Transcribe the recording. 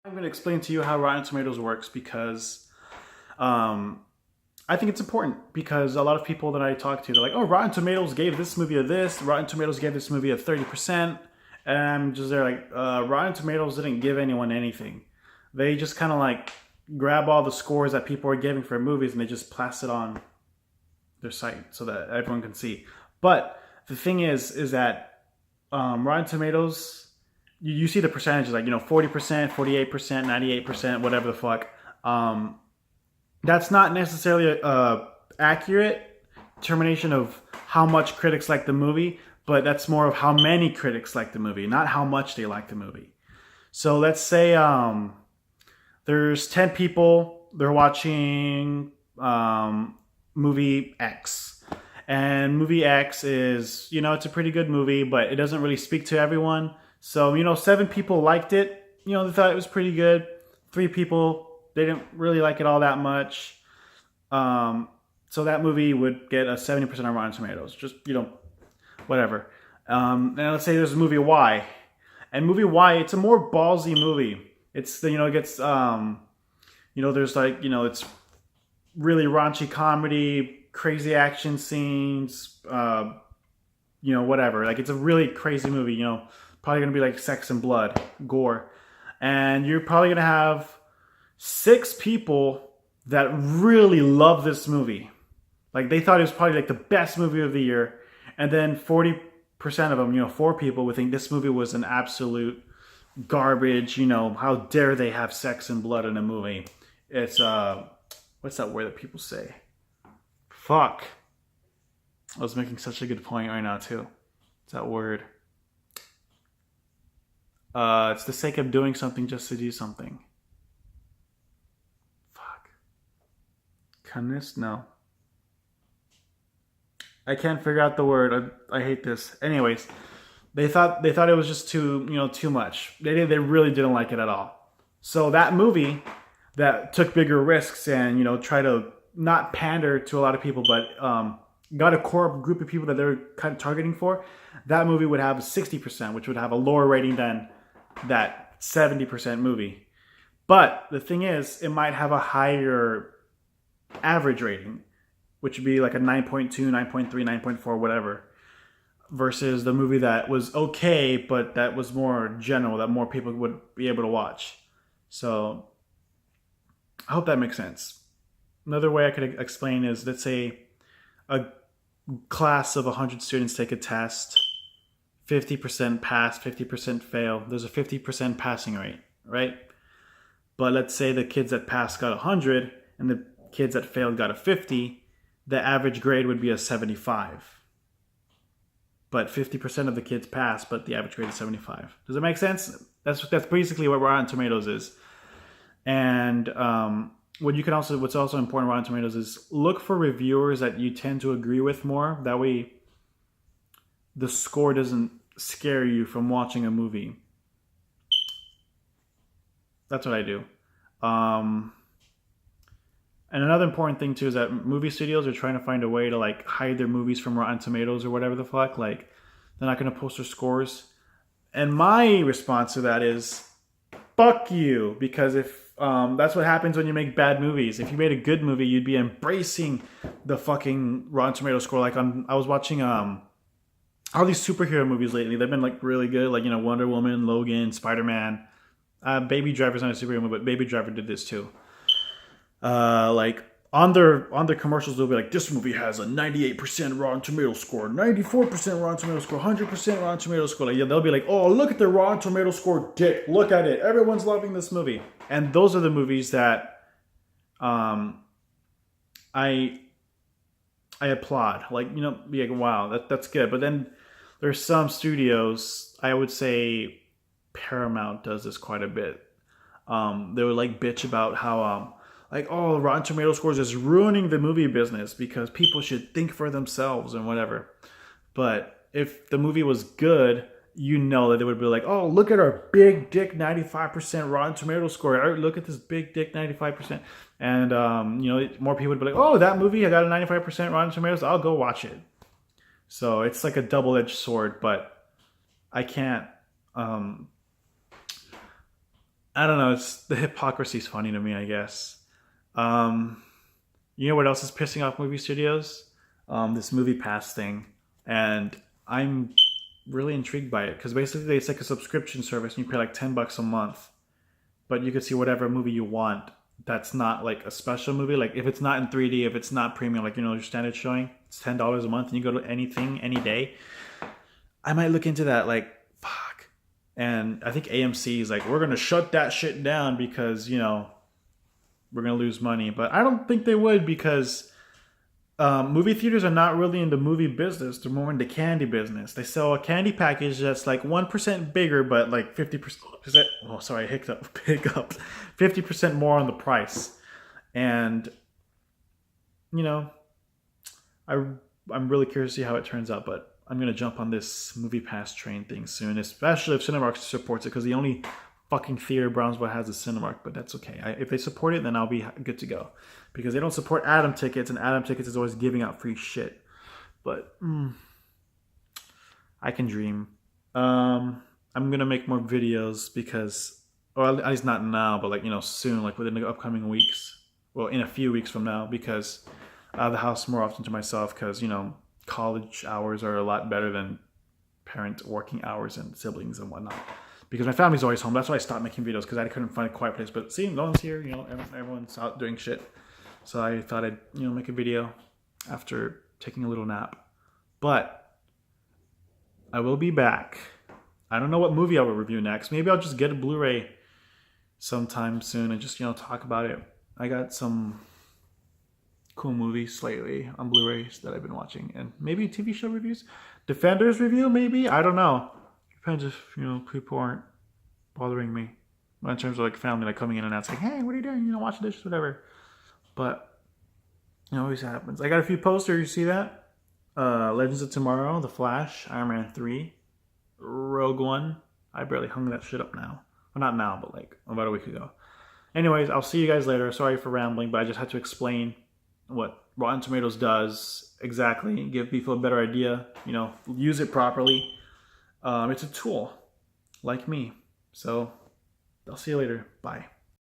I'm going to explain to you how Rotten Tomatoes works because I think it's important because a lot of people that I talk to, they're like, oh, Rotten Tomatoes gave this movie a this, Rotten Tomatoes gave this movie a 30%. And I'm just there like, Rotten Tomatoes didn't give anyone anything. They just kind of like grab all the scores that people are giving for movies and they just blast it on their site so that everyone can see. But the thing is that Rotten Tomatoes, you see the percentages like 40%, 48%, 98%, whatever the fuck. That's not necessarily a accurate determination of how much critics like the movie, but that's more of how many critics like the movie, not how much they like the movie. So let's say there's 10 people, they're watching movie X. And movie X is, it's a pretty good movie, but it doesn't really speak to everyone. So, 7 people liked it. They thought it was pretty good. 3 people, they didn't really like it all that much. So that movie would get a 70% on Rotten Tomatoes. Just, whatever. Now let's say there's a movie Y. And movie Y, it's a more ballsy movie. It's, it gets, there's like, it's really raunchy comedy, crazy action scenes, whatever. Like, it's a really crazy movie, probably going to be like sex and blood, gore. And you're probably going to have 6 people that really love this movie. Like, they thought it was probably like the best movie of the year. And then 40% of them, 4 people would think this movie was an absolute garbage. How dare they have sex and blood in a movie? It's, what's that word that people say? Fuck. I was making such a good point right now, too. It's that word. It's the sake of doing something just to do something. Fuck. Chemist? No. I can't figure out the word. I hate this. Anyways, they thought it was just too much. They really didn't like it at all. So that movie that took bigger risks and try to not pander to a lot of people, but got a core group of people that they're kind of targeting for, that movie would have 60%, which would have a lower rating than that 70% movie. But the thing is, it might have a higher average rating, which would be like a 9.2, 9.3, 9.4, whatever, versus the movie that was okay, but that was more general, that more people would be able to watch. So I hope that makes sense. Another way I could explain is, let's say a class of 100 students take a test, 50% pass, 50% fail. There's a 50% passing rate, right? But let's say the kids that passed got 100 and the kids that failed got a 50. The average grade would be a 75. But 50% of the kids pass, but the average grade is 75. Does that make sense? That's basically what Rotten Tomatoes is. And what's also important in Rotten Tomatoes is look for reviewers that you tend to agree with more. That way the score doesn't scare you from watching a movie. That's what I do. And another important thing too is that movie studios are trying to find a way to like hide their movies from Rotten Tomatoes or whatever the fuck. Like, they're not going to post their scores. And my response to that is, fuck you. Because if that's what happens when you make bad movies. If you made a good movie, you'd be embracing the fucking Rotten Tomatoes score. Like, I was watching all these superhero movies lately. They've been like really good. Like, Wonder Woman, Logan, Spider-Man. Baby Driver's not a superhero movie, but Baby Driver did this too. Like on their commercials, they'll be like, this movie has a 98% Rotten Tomatoes score, 94% Rotten Tomatoes score, 100% Rotten Tomatoes score. Like, yeah, they'll be like, oh, look at the Rotten Tomatoes score, dick. Look at it. Everyone's loving this movie. And those are the movies that I applaud. Like, be like, wow, that's good. But then there's some studios, I would say Paramount does this quite a bit. They would like bitch about how Rotten Tomato scores is ruining the movie business because people should think for themselves and whatever. But if the movie was good, that they would be like, oh, look at our big dick 95% Rotten Tomato score. Look at this big dick 95%. And, more people would be like, oh, that movie, I got a 95% Rotten Tomatoes. I'll go watch it. So it's like a double-edged sword, but I can't I don't know. It's the hypocrisy is funny to me, I guess. Um, you know what else is pissing off movie studios? This Movie Pass thing, and I'm really intrigued by it because basically it's like a subscription service, and you pay like $10 a month, but you can see whatever movie you want. That's not like a special movie. Like if it's not in 3D, if it's not premium, like your standard showing, it's $10 a month, and you go to anything any day. I might look into that. Like fuck. And I think AMC is like, we're gonna shut that shit down because we're gonna lose money. But I don't think they would because movie theaters are not really in the movie business. They're more in the candy business. They sell a candy package that's like 1% bigger, but like 50%. Oh, sorry, hiccup. 50% more on the price. And I I'm really curious to see how it turns out. But I'm gonna jump on this Movie Pass train thing soon, especially if Cinemark supports it, because the only fucking theater Brownsville has a Cinemark. But that's okay. If they support it, then I'll be good to go, because they don't support Atom Tickets, and Atom Tickets is always giving out free shit. But I can dream. I'm gonna make more videos because, or at least not now, but like soon, like within the upcoming weeks. Well, in a few weeks from now, because I have the house more often to myself, because college hours are a lot better than parent working hours and siblings and whatnot. Because my family's always home. That's why I stopped making videos, because I couldn't find a quiet place. But see, no one's here. Everyone's out doing shit. So I thought I'd make a video after taking a little nap. But I will be back. I don't know what movie I will review next. Maybe I'll just get a Blu-ray sometime soon and just talk about it. I got some cool movies lately on Blu-rays that I've been watching, and maybe TV show reviews. Defenders review, maybe. I don't know. Depends if people aren't bothering me in terms of like family, like coming in and asking, "Hey, what are you doing? Watching this, whatever." But it always happens. I got a few posters. You see that? Legends of Tomorrow, The Flash, Iron Man 3, Rogue One. I barely hung that shit up now. Well, not now, but like about a week ago. Anyways, I'll see you guys later. Sorry for rambling, but I just had to explain what Rotten Tomatoes does exactly, give people a better idea, use it properly. It's a tool, like me. So I'll see you later. Bye.